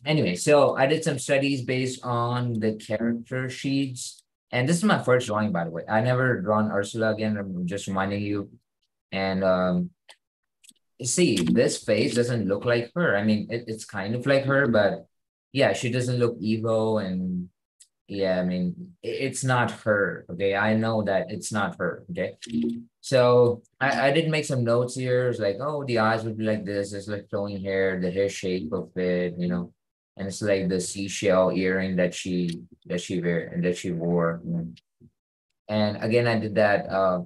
Speaker 3: Anyway, so I did some studies based on the character sheets, and this is my first drawing, by the way. I never drawn Ursula again. I'm just reminding you. And see, this face doesn't look like her. I mean, it's kind of like her, but yeah, she doesn't look evil, and yeah, I mean, it's not her. Okay, I know that it's not her. Okay, so I did make some notes here. It's like, oh, the eyes would be like this. It's like flowing hair, the hair shape of it, and it's like the seashell earring that she wore. And again, I did that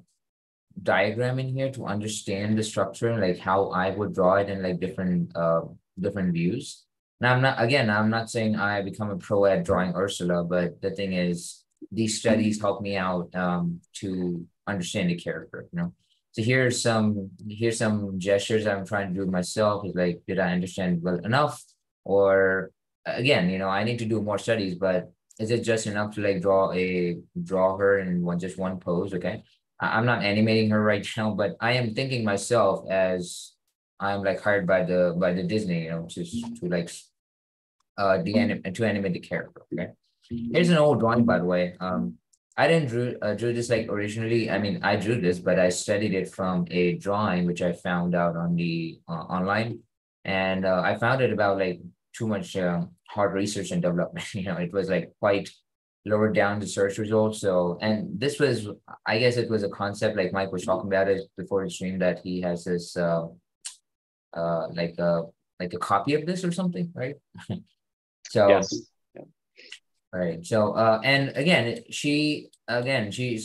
Speaker 3: diagram in here to understand the structure, like how I would draw it in like different views. Now I'm not saying I become a pro at drawing Ursula, but the thing is, these studies help me out to understand the character, So here's some gestures I'm trying to do myself. Is like, did I understand well enough? Or again, I need to do more studies, but is it just enough to like draw her in just one pose? Okay. I'm not animating her right now, but I am thinking myself as I'm like hired by the Disney, to like to animate the character. Okay. Here's an old drawing, by the way. I didn't drew this like originally. I mean, I drew this, but I studied it from a drawing which I found out on the online, and I found it about like too much hard research and development. It was like quite lower down the search results. So, and this was, I guess it was a concept like Mike was talking about it before the stream, that he has this like a copy of this or something, right? So
Speaker 1: yes.
Speaker 3: right. So and again, she's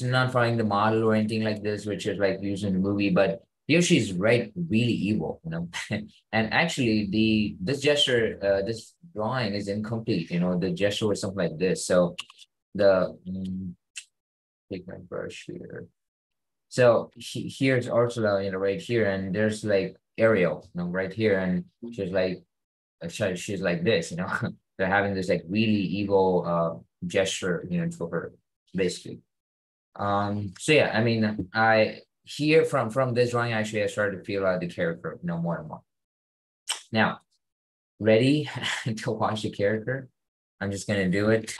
Speaker 3: not following the model or anything like this, which is like used in the movie, but here she's really evil, And actually this gesture, this drawing is incomplete, the gesture was something like this. So take my brush here. So here's Ursula, right here, and there's like Ariel, right here, and she's like this, They're having this like really evil gesture, for her, basically. So yeah, I mean, I here from this drawing, actually, I started to feel out the character, more and more. Now, ready to watch the character? I'm just gonna do it.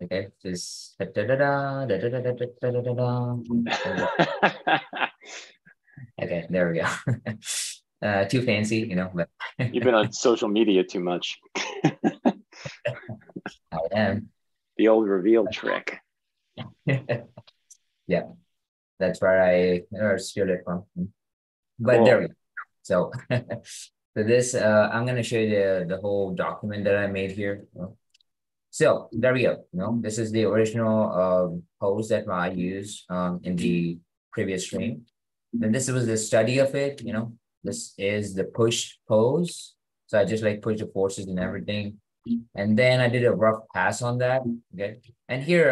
Speaker 3: Okay, just okay, there we go. Too fancy, but
Speaker 1: you've been on social media too much.
Speaker 3: I am.
Speaker 1: The old reveal trick.
Speaker 3: Yeah, that's where I steal it from. But
Speaker 1: cool.
Speaker 3: there we go. So, so this, I'm gonna show you the whole document that I made here. So there we go. This is the original pose that I used in the previous stream. Then this was the study of it. This is the push pose. So I just like push the forces and everything. And then I did a rough pass on that. Okay. And here,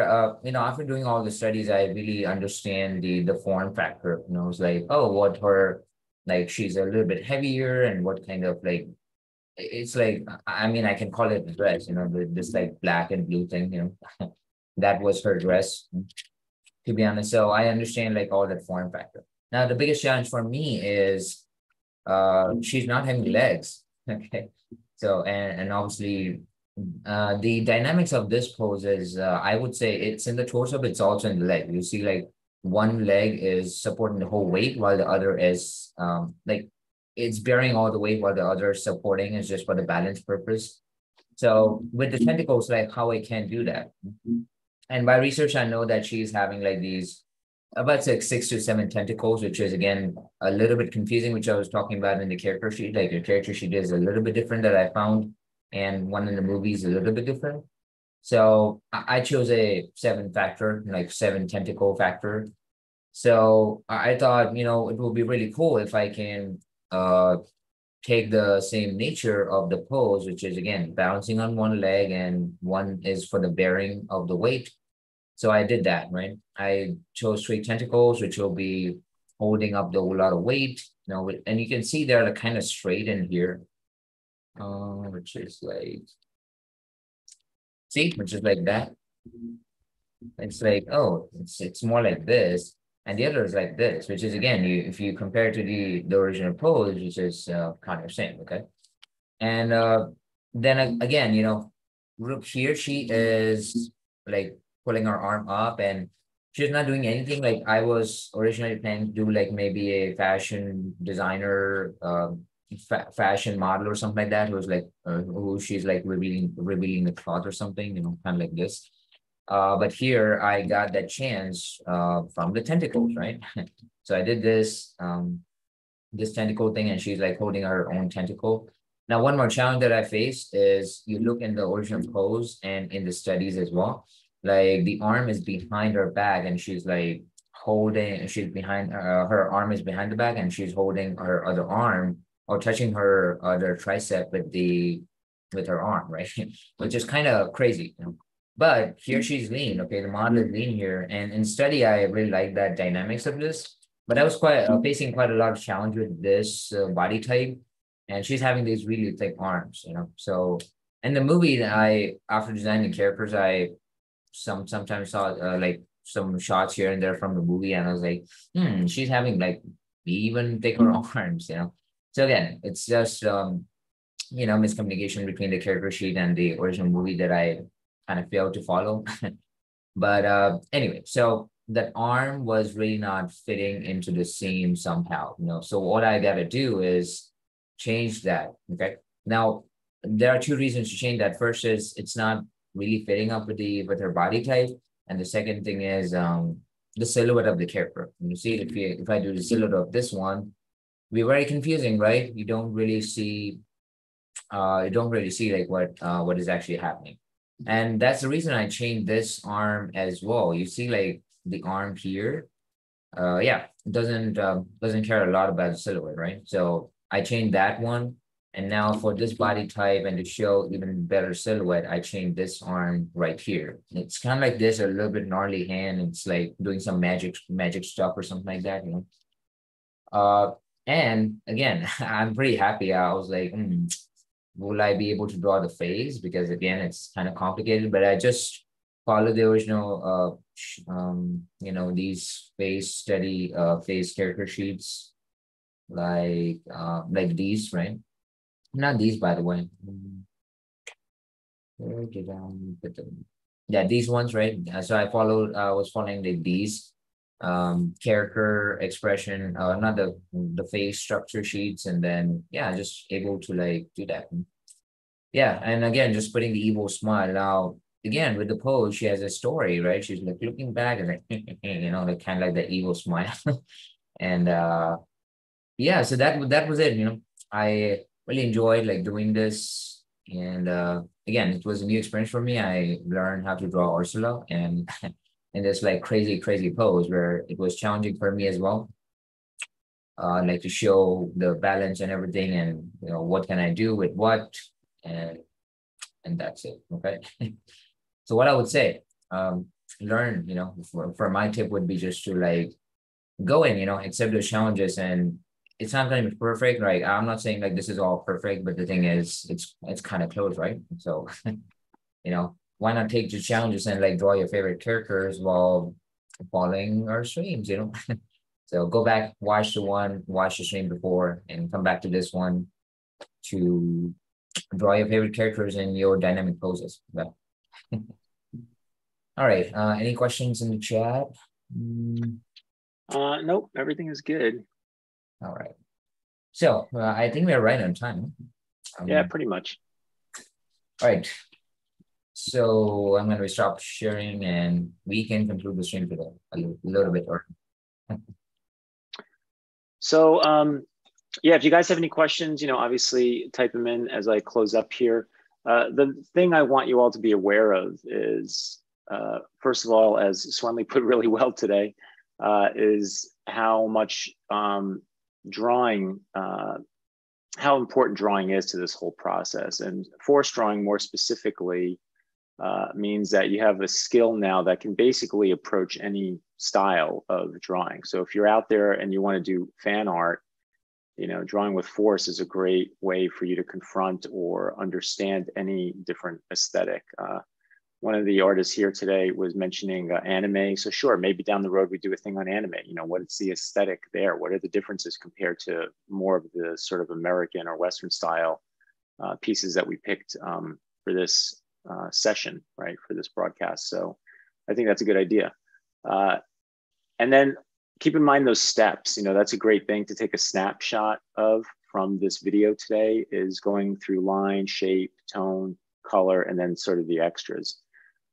Speaker 3: after doing all the studies, I really understand the form factor. It's like, oh, what her, like, she's a little bit heavier, and what kind of like, it's like, I mean, I can call it a dress, this like black and blue thing, that was her dress, to be honest. So I understand like all that form factor. Now, the biggest challenge for me is she's not having legs. Okay. So, and obviously, the dynamics of this pose is, I would say it's in the torso, but it's also in the leg. You see, like one leg is supporting the whole weight, while the other is like it's bearing all the weight, while the other is supporting is just for the balance purpose. So with the tentacles, like how I can do that. And by research, I know that she's having like these about like 6 to 7 tentacles, which is again a little bit confusing, which I was talking about in the character sheet. Like your character sheet is a little bit different that I found, and one in the movie is a little bit different. So I chose a 7 factor, like 7 tentacle factor. So I thought, it would be really cool if I can take the same nature of the pose, which is again balancing on one leg and one is for the bearing of the weight. So I did that, right? I chose 3 tentacles, which will be holding up the whole lot of weight, and you can see they're like kind of straight in here, which is like, see, which is like that. It's like, oh, it's more like this, and the other is like this, which is again, if you compare to the original pose, which is kind of same, okay? And then again, Rook here, she is like pulling her arm up, and she's not doing anything. Like I was originally planning to do like maybe a fashion designer, fashion model or something like that, who was like, who she's like revealing the cloth or something, kind of like this. But here I got that chance from the tentacles, right? So I did this tentacle thing, and she's like holding her own tentacle. Now, one more challenge that I faced is you look in the original pose and in the studies as well, like the arm is behind her back, and she's like she's behind, her arm is behind the back, and she's holding her other arm or touching her other tricep with her arm, right? Which is kind of crazy, But here she's lean, okay? The model is lean here. And in study, I really like that dynamics of this. But I was facing quite a lot of challenge with this body type, and she's having these really thick arms, So in the movie, after designing characters, I sometimes saw like some shots here and there from the movie, and I was like, she's having like even thicker arms, So again, it's just miscommunication between the character sheet and the original movie that I kind of failed to follow. But anyway, so that arm was really not fitting into the seam somehow, So what I got to do is change that. Okay. Now, there are 2 reasons to change that. First is it's not really fitting up with her body type. And the second thing is the silhouette of the character. You see, if I do the silhouette of this one, it'll be very confusing, right? You don't really see like what is actually happening. And that's the reason I changed this arm as well. You see, like the arm here, yeah, doesn't care a lot about the silhouette, right? So I changed that one, and now for this body type and to show even better silhouette, I changed this arm right here. It's kind of like this, a little bit gnarly hand. It's like doing some magic stuff or something like that, And again, I'm pretty happy. I was like, will I be able to draw the face? Because again, it's kind of complicated, but I just follow the original, these face character sheets, like these, right? Not these, by the way. Where did I put them? Yeah, these ones, right? So I was following these character expression, not the face structure sheets, and then yeah, just able to like do that. Yeah, and again, just putting the evil smile. Now, again, with the pose, she has a story, right? She's like looking back and like, like kind of like the evil smile. And yeah, so that was it. I really enjoyed like doing this, and again, it was a new experience for me. I learned how to draw Ursula, and in this like crazy pose where it was challenging for me as well, like to show the balance and everything, and what can I do with what, and and that's it. Okay. So what I would say, learn, for my tip would be just to like go in, accept those challenges, and it's not going to be perfect. Like I'm not saying like this is all perfect, but the thing is, it's kind of close, right? So, why not take the challenges and like draw your favorite characters while following our streams, So go back, watch the stream before, and come back to this one to draw your favorite characters and your dynamic poses. But all right. Any questions in the chat?
Speaker 1: Nope, everything is good.
Speaker 3: All right. So I think we're right on time.
Speaker 1: Yeah, pretty much.
Speaker 3: All right. So I'm going to stop sharing and we can conclude the stream today a little bit early.
Speaker 1: So yeah, if you guys have any questions, obviously type them in as I close up here. The thing I want you all to be aware of is, first of all, as Swanley put really well today, is how much drawing, how important drawing is to this whole process. And force drawing more specifically means that you have a skill now that can basically approach any style of drawing. So if you're out there and you want to do fan art, drawing with force is a great way for you to confront or understand any different aesthetic. One of the artists here today was mentioning anime. So sure, maybe down the road we do a thing on anime. What is the aesthetic there? What are the differences compared to more of the sort of American or Western style pieces that we picked for this session, right, for this broadcast? So I think that's a good idea. And then keep in mind those steps. That's a great thing to take a snapshot of from this video today, is going through line, shape, tone, color, and then sort of the extras,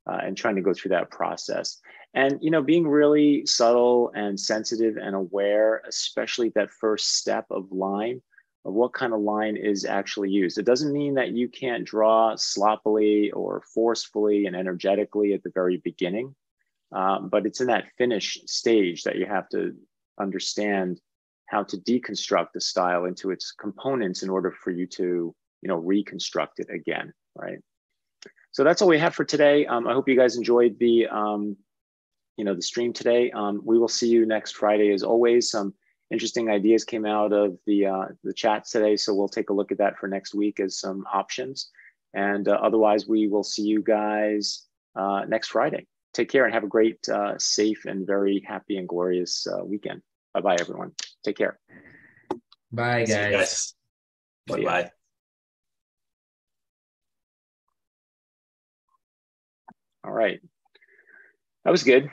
Speaker 1: and trying to go through that process. And, being really subtle and sensitive and aware, especially that first step of line, of what kind of line is actually used. It doesn't mean that you can't draw sloppily or forcefully and energetically at the very beginning. But it's in that finish stage that you have to understand how to deconstruct the style into its components in order for you to, reconstruct it again, right? So that's all we have for today. I hope you guys enjoyed the, the stream today. We will see you next Friday as always. Some interesting ideas came out of the chat today, so we'll take a look at that for next week as some options. And otherwise, we will see you guys next Friday. Take care and have a great, safe, and very happy and glorious weekend. Bye-bye, everyone. Take care.
Speaker 3: Bye, guys.
Speaker 2: Bye-bye.
Speaker 1: All right. That was good.